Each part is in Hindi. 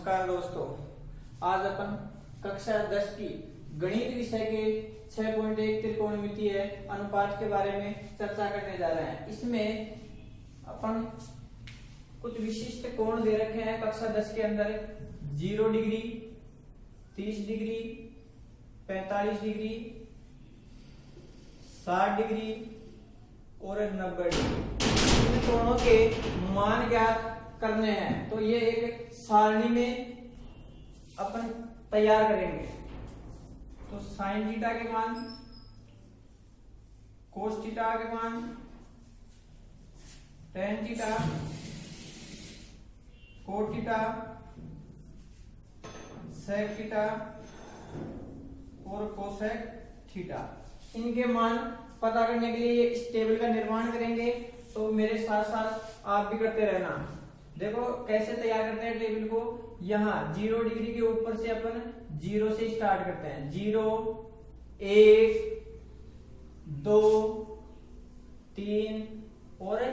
नमस्कार दोस्तों, आज अपन कक्षा 10 की गणित विषय के 6.1 त्रिकोणमितीय अनुपात के बारे में चर्चा करने जा रहे हैं। इसमें अपन कुछ विशिष्ट कोण दे रखे हैं कक्षा 10 के अंदर 0 डिग्री, 30 डिग्री, 45 डिग्री, 60 डिग्री और 90 डिग्री। इन कोणों के मान ज्ञात करने हैं, तो ये एक सारणी में अपन तैयार करेंगे। तो साइन थीटा के मान, कोस थीटा के मान, tan theta, cot theta, sec theta और कोसेक थीटा, इनके मान पता करने के लिए इस टेबल का निर्माण करेंगे। तो मेरे साथ साथ आप भी करते रहना। देखो कैसे तैयार करते हैं टेबल को। यहाँ 0 डिग्री के ऊपर से अपन 0 से स्टार्ट करते हैं। 0, 1, 2, 3 और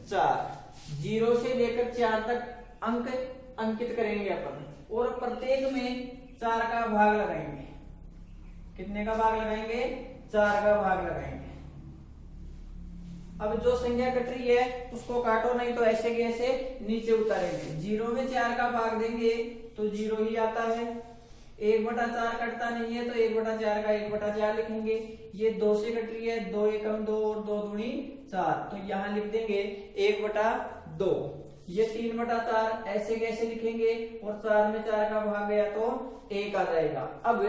4। 0 से लेकर 4 तक अंक अंकित करेंगे अपन और प्रत्येक में 4 का भाग लगाएंगे। कितने का भाग लगाएंगे? 4 का भाग लगाएंगे। अब जो संख्या कट रही है उसको काटो, नहीं तो ऐसे के ऐसे नीचे उतारेंगे। 0 में 4 का भाग देंगे तो 0 ही आता है। 1/4 कटता नहीं है तो 1/4 का 1/4 लिखेंगे। ये 2 से कट रही है, 2 एकम 2 और 2 दूनी 4, तो यहाँ लिख देंगे 1/2। ये 3/4 ऐसे कैसे लिखेंगे और 4 में 4 का भाग गया तो 1 आ जाएगा। अब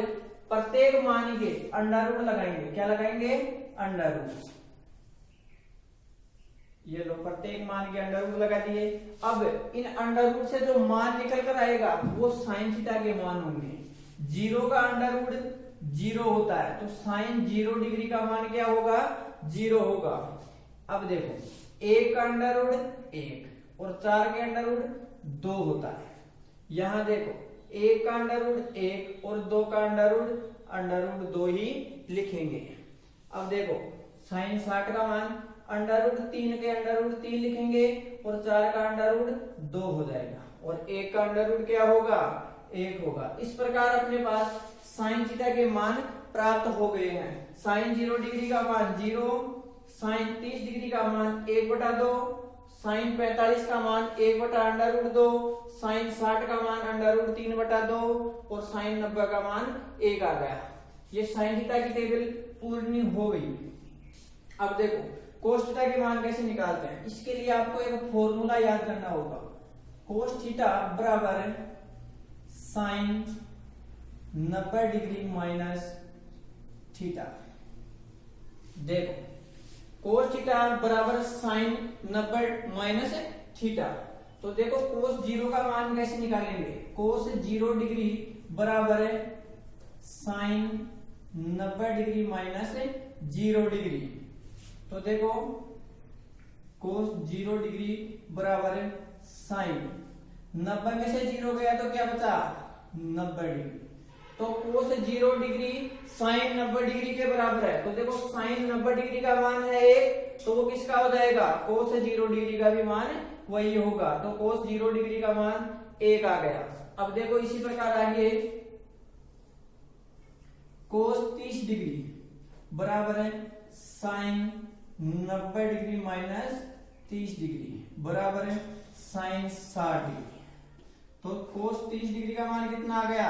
प्रत्येक मान के अंडर रूट लगाएंगे। क्या लगाएंगे? Under root. ये लो, प्रत्येक मान के अंडर रूट लगा दिए। अब इन अंडर रूट से जो मान निकल कर आएगा वो साइन थीटा के मान होंगे। 0 का अंडर रूट 0 होता है, तो साइन 0 डिग्री का मान क्या होगा? 0 होगा। अब देखो 1 का अंडर रूट 1 और 4 के अंडर रूट 2 होता है। यहां देखो 1 का अंडर रूट 1 और 2 का अंडर रूट 2 ही लिखेंगे। अब देखो साइन 60 का मान अंडर रूट 3 के अंडर रूट 3 लिखेंगे और 4 का अंडर रूट 2 हो जाएगा और 1 का अंडर रूट क्या होगा? 1 होगा। इस प्रकार अपने पास साइन थीटा के मान प्राप्त हो गए हैं। साइन 0 डिग्री का मान 0, साइन 30 डिग्री का मान 1/2, साइन 45 का मान 1/√2, साइन 60 का मान अंडर रूट 3/2 और साइन 90 का मान 1 आ गया। ये साइन थीटा की टेबल पूर्ण हो गई। अब देखो कोस थीटा के मान कैसे निकालते हैं। इसके लिए आपको एक फॉर्मूला याद करना होगा। कोस थीटा बराबर साइन 90 डिग्री माइनस थीटा। देखो कोस थीटा बराबर साइन 90 माइनस थीटा। तो देखो कोस 0 का मान कैसे निकालेंगे। कोस 0 डिग्री बराबर है साइन 90 डिग्री माइनस 0 डिग्री। तो देखो कोस 0 डिग्री बराबर है साइन 90 में से 0 गया तो क्या बचा? 90 डिग्री। तो कोस 0 डिग्री साइन 90 डिग्री के बराबर है। तो देखो साइन 90 डिग्री का मान है 1, तो वो किसका हो जाएगा? कोस 0 डिग्री का भी मान वही होगा। तो कोस 0 डिग्री का मान 1 आ गया। अब देखो इसी प्रकार आगे कोस 30 डिग्री बराबर है साइन 90 डिग्री माइनस 30 डिग्री बराबर है साइन 60 डिग्री। तो कोस 30 डिग्री का मान कितना आ गया?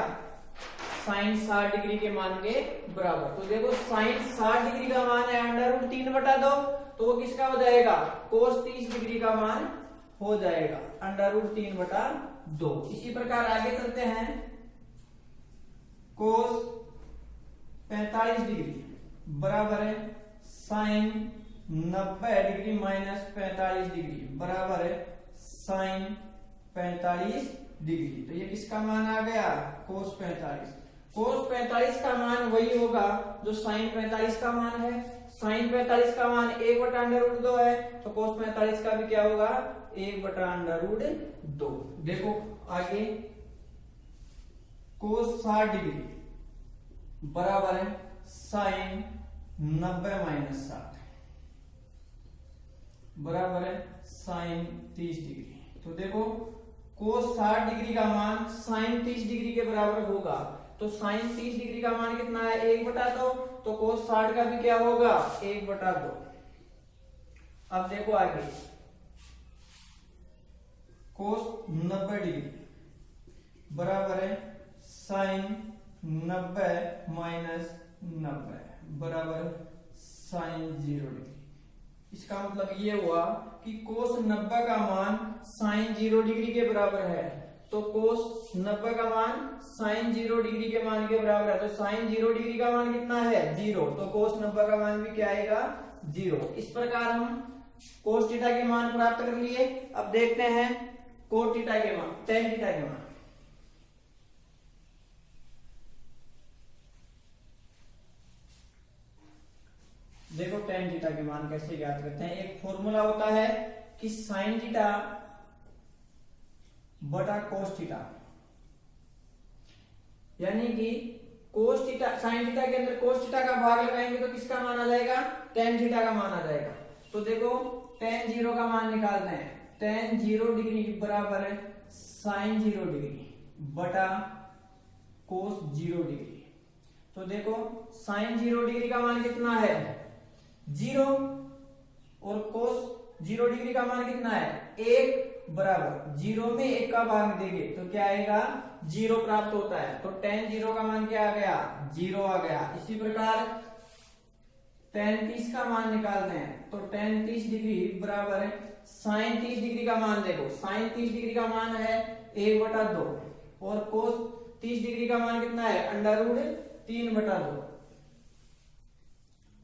साइन 60 डिग्री के मान के बराबर। तो देखो साइन 60 डिग्री का मान है अंडर रूट 3/2, तो वो किसका हो जाएगा? कोस 30 डिग्री का मान हो जाएगा अंडर रूट 3/2। इसी प्रकार आगे चलते हैं। कोस 45 डिग्री बराबर है साइन 90 डिग्री माइनस 45 डिग्री बराबर है साइन 45 डिग्री। तो ये किसका मान आ गया? कोस 45। कोस 45 का मान वही होगा जो साइन 45 का मान है। साइन 45 का मान 1/√2 है, तो कोस 45 का भी क्या होगा? 1/√2। देखो आगे कोस 60 डिग्री बराबर है साइन 90 माइनस 60 बराबर है साइन 30 डिग्री। तो देखो कोस 60 डिग्री का मान साइन 30 डिग्री के बराबर होगा। तो साइन 30 डिग्री का मान कितना है 1/2, तो कोस 60 का भी क्या होगा 1/2। अब देखो आगे, कोस 90 डिग्री बराबर है साइन 90 माइनस 90 बराबर साइन 0 डिग्री। इसका मतलब ये हुआ कि कोस 90 का मान साइन 0 डिग्री के बराबर है। तो कोस 90 का मान साइन 0 डिग्री के मान के बराबर है। तो साइन 0 डिग्री का मान कितना है 0, तो कोस 90 का मान भी क्या आएगा 0। इस प्रकार हम कोस थीटा के मान प्राप्त कर लिए। अब देखते हैं कोट थीटा के मान, टेन थीटा के मान। देखो टेन थीटा के मान कैसे ज्ञात करते हैं। एक फॉर्मूला होता है कि साइन थीटा बटा कोस थीटा, यानी कि कोस थीटा साइन थीटा के अंदर कोस थीटा का भाग लगाएंगे तो किसका मान आ जाएगा टेन थीटा का मान आ जाएगा। तो देखो टेन 0 का मान निकालते हैं। टेन 0 डिग्री बराबर है साइन 0 डिग्री बटा कोस 0 डिग्री। तो देखो साइन 0 डिग्री का मान कितना है 0 और कोस 0 डिग्री का मान कितना है 1 बराबर 0 में 1 का भाग देंगे तो क्या आएगा 0 प्राप्त होता है। तो टेन 0 का मान क्या आ गया 0 आ गया। इसी प्रकार टेन 30 का मान निकालते हैं। तो टेन 30 डिग्री बराबर है साइन 30 डिग्री का मान। देखो साइन 30 डिग्री का मान है 1/2 और कोस 30 डिग्री का मान कितना है √3/2।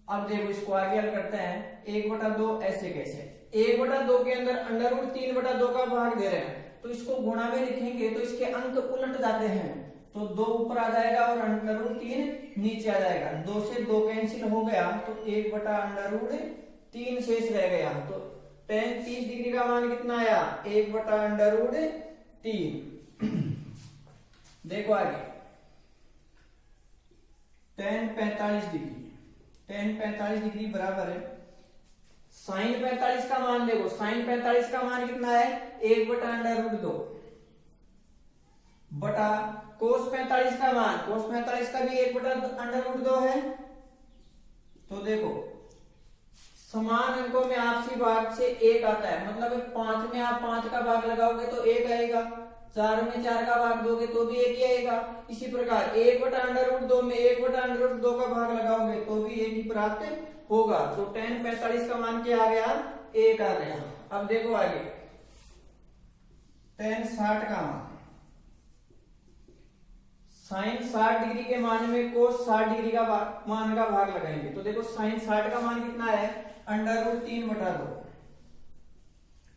अब देखो इसको आगे हल करते हैं। 1/2 ऐसे कैसे, 1/2 के अंदर √3/2 का भाग दे रहे हैं तो इसको गुणा में लिखेंगे तो इसके अंक उलट जाते हैं। तो 2 ऊपर आ जाएगा और √3 नीचे आ जाएगा। 2 से 2 कैंसिल हो गया तो 1/√3 शेष रह गया। तो टेन 30 डिग्री का मान कितना आया 1/√3। देखो आगे टेन 45 डिग्री, टेन 45 डिग्री बराबर है साइन 45 का मान। देखो साइन 45 का मान कितना है 1/√2 बटा कोस 45 का मान, कोस 45 का भी 1/√2 है। तो देखो समान अंकों में आपसी भाग से 1 आता है, मतलब 5 में आप 5 का भाग लगाओगे तो 1 आएगा, 4 में 4 का भाग दोगे तो भी 1 ही आएगा। इसी प्रकार 1/√2 में 1/√2 का भाग लगाओगे तो भी 1 ही प्राप्त होगा। तो टेन 45 का मान क्या आ गया 1 आ गया। अब देखो आगे टेन 60 का मान, साइन 60 डिग्री के मान में कोस 60 डिग्री का मान का भाग लगाएंगे। तो देखो साइन 60 का मान कितना है √3/2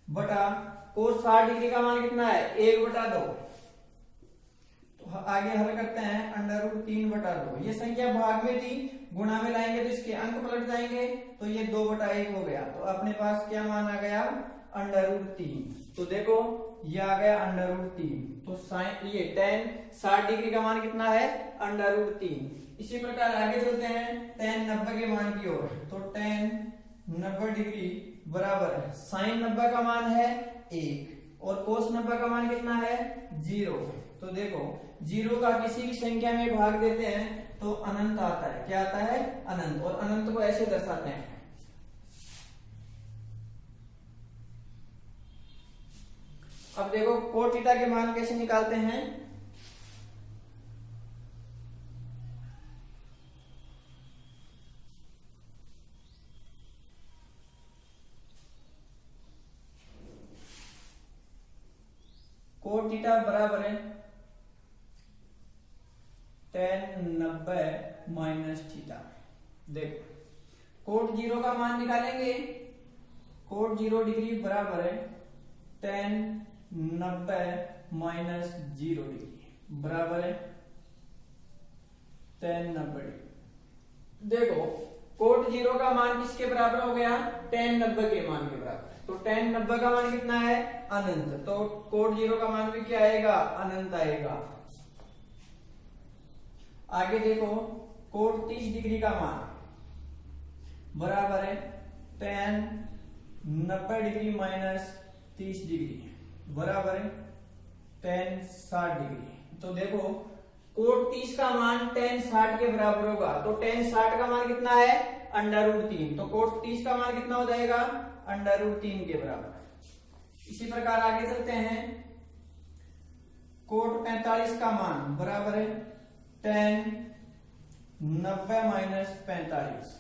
बटा कोस 60 डिग्री का मान कितना है 1/2। तो आगे हल करते हैं √3/2। ये संख्या भाग में थी, गुणा में लाएंगे तो इसके अंक पलट जाएंगे तो ये 2/1 हो गया। तो अपने पास क्या मान आ गया √3। तो देखो ये आ गया √3। तो साइन ये टेन 60 डिग्री का मान कितना है √3। इसी प्रकार आगे चलते हैं टेन 90 के मान की ओर। तो टेन 90 डिग्री बराबर है साइन 90 का मान है 1 और कोस 90 का मान कितना है 0। तो देखो 0 का किसी भी संख्या में भाग देते हैं तो अनंत आता है। क्या आता है अनंत। और अनंत को ऐसे दर्शाते हैं। अब देखो कोट थीटा के मान कैसे निकालते हैं। कोट थीटा बराबर है टेन 90 माइनस थीटा। देखो कोट 0 का मान निकालेंगे। कोट 0 डिग्री बराबर है टेन 90 माइनस 0 डिग्री बराबर है टेन 90 डिग्री। देखो कोट 0 का मान किसके बराबर हो गया टेन 90 के मान के बराबर। तो टेन 90 का मान कितना है अनंत। तो कोट 0 का मान भी क्या आएगा अनंत आएगा। आगे देखो कोट 30 डिग्री का मान बराबर है टेन 90 डिग्री माइनस 30 डिग्री बराबर है tan 60 डिग्री। तो देखो कोट 30 का मान tan 60 के बराबर होगा, तो tan 60 का मान कितना है √3, तो कोट 30 का मान कितना हो जाएगा √3 के बराबर। इसी प्रकार आगे चलते हैं, कोट 45 का मान बराबर है tan 90 माइनस 45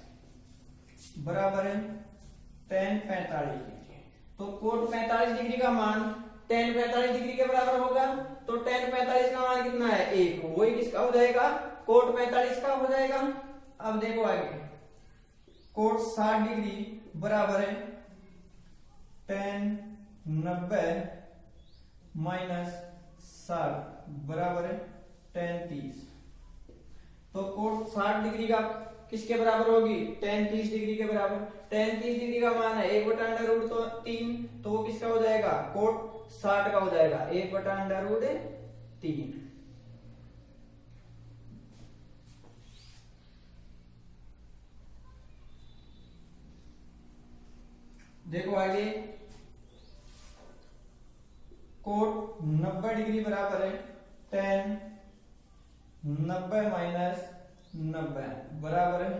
बराबर है tan 45 डिग्री। तो कोट 45 डिग्री का मान tan 45 डिग्री के बराबर होगा, तो tan 45 का मान कितना है 1, वही किसका हो जाएगा कोट 45 का हो जाएगा। अब देखो आगे, कोट 60 डिग्री बराबर है tan 90 माइनस 60 बराबर है tan 30। तो कोट 60 डिग्री का किसके बराबर होगी tan 30 डिग्री के बराबर। tan 30 डिग्री का मान है 1/√3, तो वो किसका हो जाएगा कोट 60 का हो जाएगा 1/√3। देखो आगे, कोट 90 डिग्री बराबर है tan 90 माइनस 90 बराबर है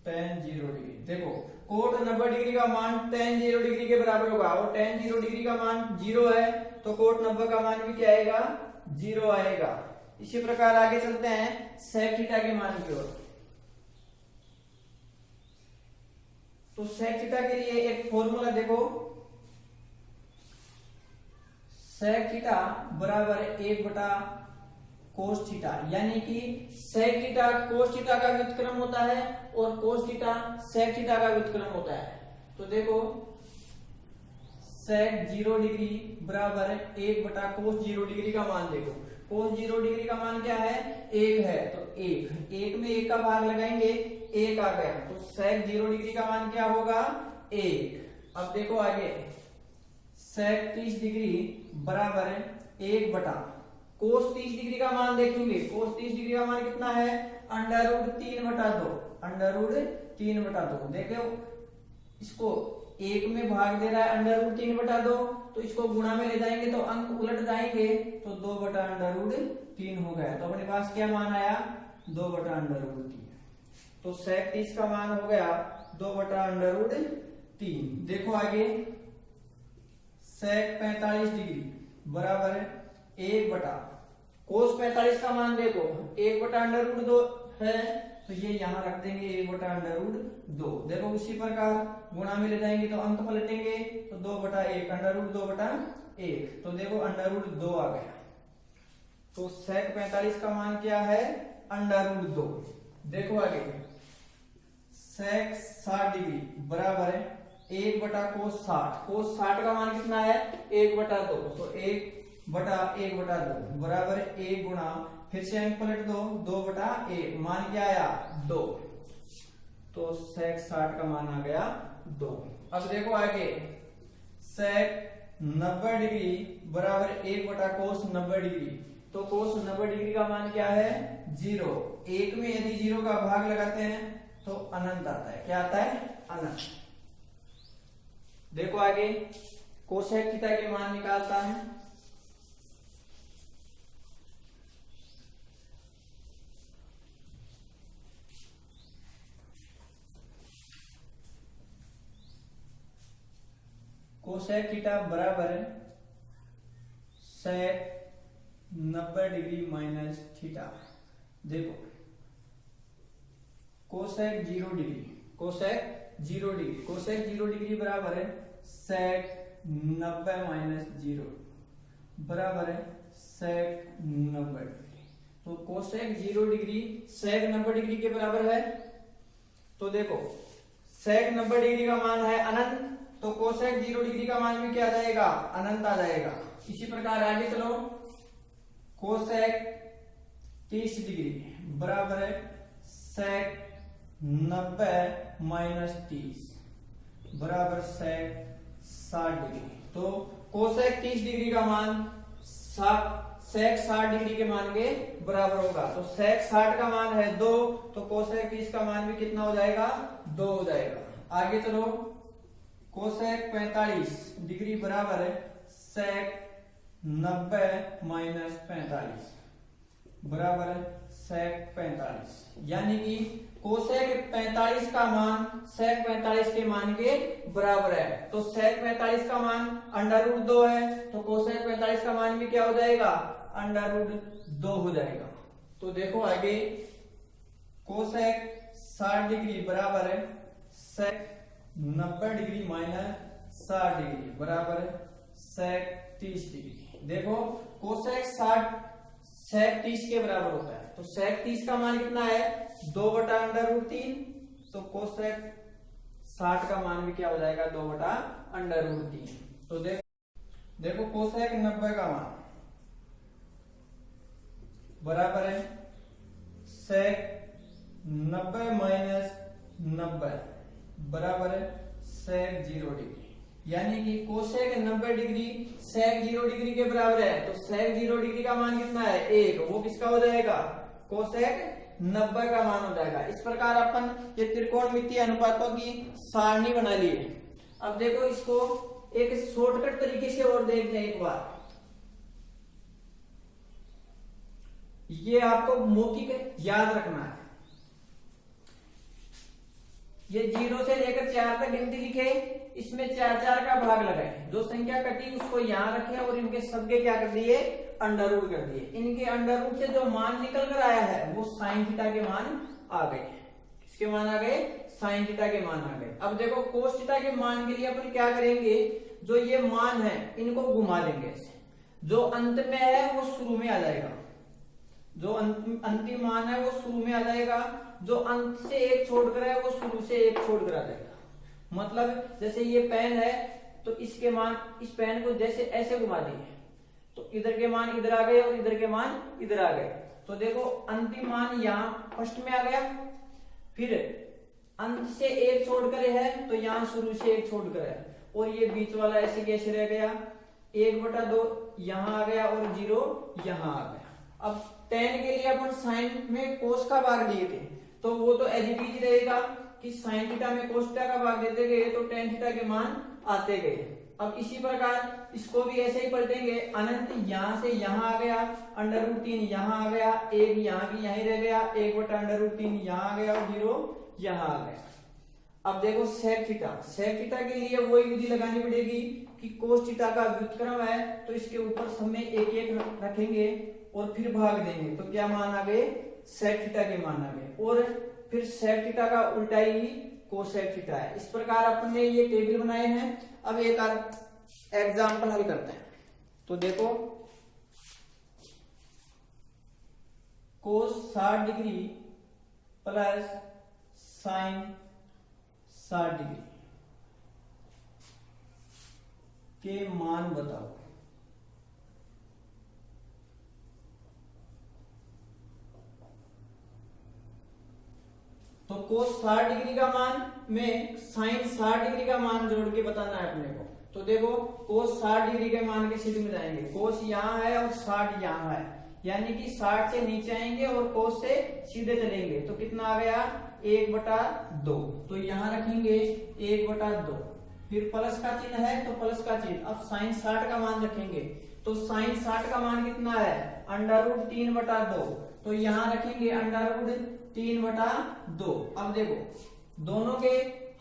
tan 0 डिग्री। देखो कोट 90 डिग्री का मान tan 0 डिग्री के बराबर होगा, और tan 0 डिग्री का मान 0 है, तो कोट 90 का मान भी क्या आएगा 0 आएगा। इसी प्रकार आगे चलते हैं sec थीटा के मान की ओर। तो sec थीटा के लिए एक फॉर्मूला देखो, sec थीटा बराबर 1/cos थीटा, यानी कि sec थीटा cos थीटा का व्युत्क्रम होता है और cos थीटा sec थीटा का व्युत्क्रम होता है। तो देखो sec 0 डिग्री बराबर 1/cos 0 डिग्री का मान देखो, cos 0 डिग्री का मान क्या है 1 है, तो 1 में 1 का भाग लगाएंगे 1 आ गया, तो sec 0 डिग्री का मान क्या होगा 1। अब देखो आगे, sec 30 डिग्री बराबर 1/cos 30 डिग्री का मान देखेंगे, cos 30 डिग्री का मान कितना है √3/2। देखो इसको 1 में भाग दे रहा है √3/2, तो इसको गुणा में ले जाएंगे तो अंक उलट जाएंगे, तो 2/√3 हो गया। तो अपने पास क्या मान आया 2/√3। तो sec 30 का मान हो गया 2/√3। देखो आगे, sec 45 डिग्री बराबर 1/cos 45 का मान देखो 1/√2 है, तो ये यहां रख देंगे 1/√2। देखो उसी प्रकार गुणा में ले जाएंगे तो अंक पलटेंगे, तो 2/1 √2/1, तो देखो √2 आ गया। तो sec 45 का मान क्या है √2। देखो आगे, sec 60 डिग्री बराबर 1/cos 60, cos 60 का मान कितना है 1/2, तो 1/1/2 बराबर 1 गुणा, फिर से अंक पलट दो 2/1, मान क्या आया 2, तो sec 60 का मान आ गया 2। अब देखो आगे, sec 90 डिग्री बराबर 1/cos 90 डिग्री, तो cos 90 डिग्री का मान क्या है 0। 1 में यदि 0 का भाग लगाते हैं तो अनंत आता है, क्या आता है अनंत। देखो आगे, कोसेक थीटा के मान निकालता है, कोसेक थीटा बराबर sec 90 डिग्री माइनस थीटा। देखो cosec 0 degree, cosec 0 degree, cosec 0 degree बराबर है sec 90 माइनस 0 बराबर है sec 90 डिग्री। तो कोसेक 0 डिग्री sec 90 डिग्री के बराबर है। तो देखो sec 90 डिग्री का मान है अनंत, तो कोसेक 0 डिग्री का मान भी क्या आ जाएगा अनंत आ जाएगा। इसी प्रकार आगे चलो, कोसेक 30 डिग्री बराबर है sec 90 माइनस 30 बराबर sec 60 डिग्री। तो कोसेक 30 डिग्री का मान sec 60 डिग्री के मान के बराबर होगा। तो sec 60 का मान है 2, तो कोसेक 30 का मान भी कितना हो जाएगा 2 हो जाएगा। आगे चलो, कोसेक 45 डिग्री बराबर है sec 90 माइनस 45 बराबर sec 45, यानी कि कोसेक 45 का मान sec 45 के मान के बराबर है। तो sec 45 का मान √2 है, तो कोसेक 45 का मान भी क्या हो जाएगा, √2 हो जाएगा। तो देखो आगे, कोसेक 60 डिग्री बराबर है sec 90 डिग्री माइनस 60 डिग्री बराबर sec 30 डिग्री। देखो कोसेक 60 sec 30 के बराबर होता है, तो sec 30 का मान कितना है, 2/√3, तो कोसेक 60 का मान भी क्या हो जाएगा, 2/√3। तो देखो कोसेक 90 का मान बराबर है sec 90 माइनस 90 बराबर है sec 0 डिग्री, यानी कि कोसेक 90 डिग्री sec 0 डिग्री के बराबर है। तो sec 0 डिग्री का मान कितना है, 1, वो किसका हो जाएगा, कोसेक 90 का मान हो जाएगा। इस प्रकार अपन ये त्रिकोणमितीय अनुपातों की सारणी बना ली है। अब देखो इसको एक शॉर्टकट तरीके से और देखते हैं एक बार। ये आपको मौखिक याद रखना है। ये 0 से लेकर 4 तक गिनती लिखे, इसमें 4 का भाग लगाए, जो संख्या कटी उसको यहाँ रखे और इनके सबके क्या कर दिए, अंडर कर दिए। इनके अंडर से जो मान निकल कर आया है वो साइन थीटा के मान आ गए। किसके मान आ गए, साइन थीटा के मान आ गए। अब देखो कोस थीटा के मान के लिए अपन क्या करेंगे, जो ये मान है इनको घुमा देंगे, जो अंत में है वो शुरू में आ जाएगा, जो अंतिम मान है वो शुरू में आ जाएगा, जो अंत से एक छोड़कर है वो शुरू से एक छोड़कर आ जाएगा। मतलब जैसे ये पेन है तो इसके मान, इस पेन को जैसे ऐसे घुमा दिए तो इधर के मान इधर आ गए और इधर के मान इधर आ गए। तो देखो अंतिम मान यहाँ फर्स्ट में आ गया, फिर अंत से एक छोड़कर है तो यहाँ शुरू से एक छोड़कर है, और ये बीच वाला ऐसे कैसे रह गया, 1/2 यहाँ आ गया और 0 यहाँ आ गया। अब tan के लिए अपन साइन में कोस का भाग दिए थे, तो वो तो एज इट इज रहेगा कि साइन थीटा में कोस थीटा का भाग देते गए तो tan थीटा के मान आते गए। अब इसी प्रकार इसको भी ऐसे ही पलटेंगे, अनंत यहाँ से यहाँ आ गया, √3 यहाँ आ गया, 1 यहाँ की यहीं रह गया, 1/√3 यहाँ आ गया और 0 यहाँ आ गया। अब देखो sec थीटा के लिए वही विधि लगानी पड़ेगी कि कोस थीटा का व्युत्क्रम है तो इसके ऊपर सब में 1 रखेंगे और फिर भाग देंगे, तो क्या मान आ गए, sec थीटा के मान आ गए, और फिर sec थीटा का उल्टा ही कोसेक थीटा है। इस प्रकार अपन ने ये टेबल बनाए हैं। अब एक एग्जाम्पल हल करते हैं। तो देखो कोस 60 डिग्री प्लस साइन 60 डिग्री के मान बताओ। तो कोस 60 डिग्री का मान में साइन 60 डिग्री का मान जोड़ के बताना है अपने को। तो देखो कोस 60 डिग्री के मान के सीधे में जाएंगे, कोस यहाँ है और 60 यहाँ है, यानी कि 60 से नीचे आएंगे और कोस से सीधे चलेंगे, तो कितना आ गया, 1/2। तो यहाँ रखेंगे 1/2, फिर प्लस का चिन्ह है तो प्लस का चिन्ह। अब साइन 60 का मान रखेंगे, तो साइन 60 का मान कितना है, √3/2, तो यहाँ रखेंगे √3/2। अब देखो दोनों के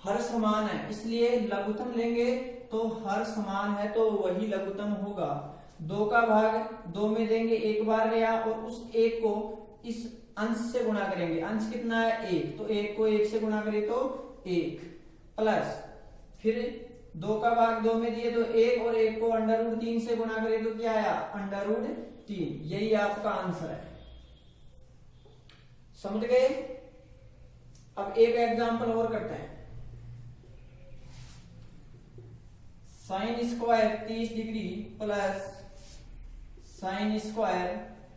हर समान है, इसलिए लघुत्तम लेंगे, तो हर समान है तो वही लघुत्तम होगा। 2 का भाग 2 में देंगे, 1 बार गया, और उस 1 को इस अंश से गुणा करेंगे। अंश कितना है, 1, तो 1 को 1 से गुणा करें तो 1, प्लस फिर 2 का भाग 2 में दिए तो 1, और 1 को √3 से गुणा करें तो क्या आया, √3। यही आपका आंसर है। समझ गए। अब एक एग्जांपल और करते हैं। Sine square 30 degree plus sine square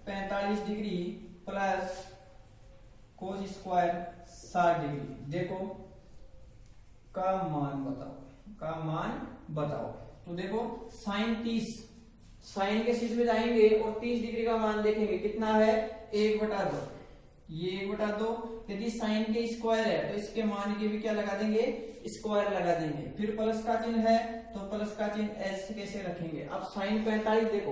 45 degree plus cos square 60 degree. देखो का मान बताओ। तो देखो साइन 30, साइन के सीध में जाएंगे और 30 डिग्री का मान देखेंगे, कितना है, 1/2। ये 1/2, यदि साइन के स्क्वायर है तो इसके मान के भी क्या लगा देंगे, स्क्वायर लगा देंगे। फिर प्लस का चिन्ह है तो प्लस का चिन्ह ऐसे कैसे रखेंगे। अब साइन 45 देखो,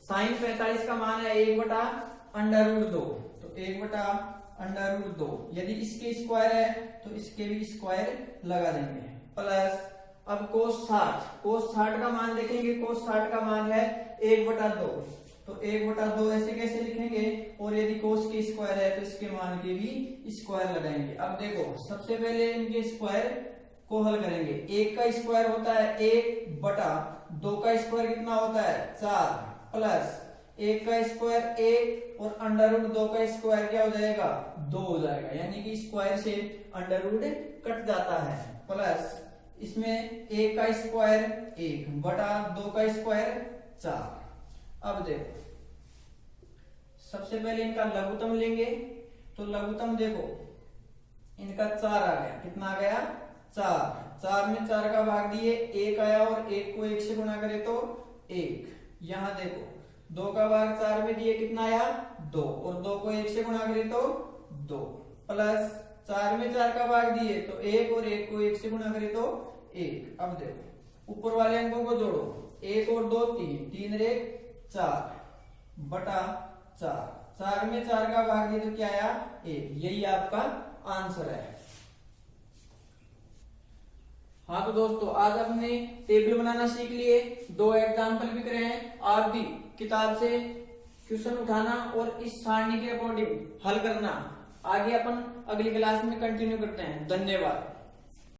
साइन 45 का मान है 1/√2, तो 1/√2। यदि इसके स्क्वायर है तो इसके भी स्क्वायर लगा देंगे, प्लस अब cos 60 का मान देखेंगे। cos 60 का मान है 1/2, तो 1/2 ऐसे कैसे लिखेंगे, और यदि cos के स्क्वायर है तो इसके मान के भी स्क्वायर लगाएंगे। अब देखो सबसे पहले इनके स्क्वायर को हल करेंगे। 1 का स्क्वायर होता है 1/2 का स्क्वायर कितना होता है 4, प्लस 1 का स्क्वायर 1 और √2 का स्क्वायर क्या हो जाएगा 2 हो जाएगा, यानी कि स्क्वायर से अंडर कट जाता है। प्लस इसमें 1 का स्क्वायर 1/2 का स्क्वायर 4। अब देखो सबसे पहले इनका लघुत्तम लेंगे, तो लघुत्तम देखो इनका 4 आ गया, कितना आ गया 4 में 4 का भाग दिए 1 आया, और 1 को 1 से गुणा करे तो 1। यहां देखो 2 का भाग 4 में दिए, कितना आया 2, और 2 को 1 से गुणा करे तो 2, प्लस 4 में 4 का भाग दिए तो 1, और 1 को 1 से गुणा करे तो 1। अब देखो ऊपर वाले अंकों को जोड़ो, 1 और 2 3 और 1 4/4, 4 में 4 का भाग दिए तो क्या आया 1। यही आपका आंसर है। हाँ तो दोस्तों आज हमने टेबल बनाना सीख लिए, 2 एग्जाम्पल भी करे हैं। आप भी किताब से क्वेश्चन उठाना और इस सारणी के अकॉर्डिंग हल करना। आगे अपन अगली क्लास में कंटिन्यू करते हैं। धन्यवाद।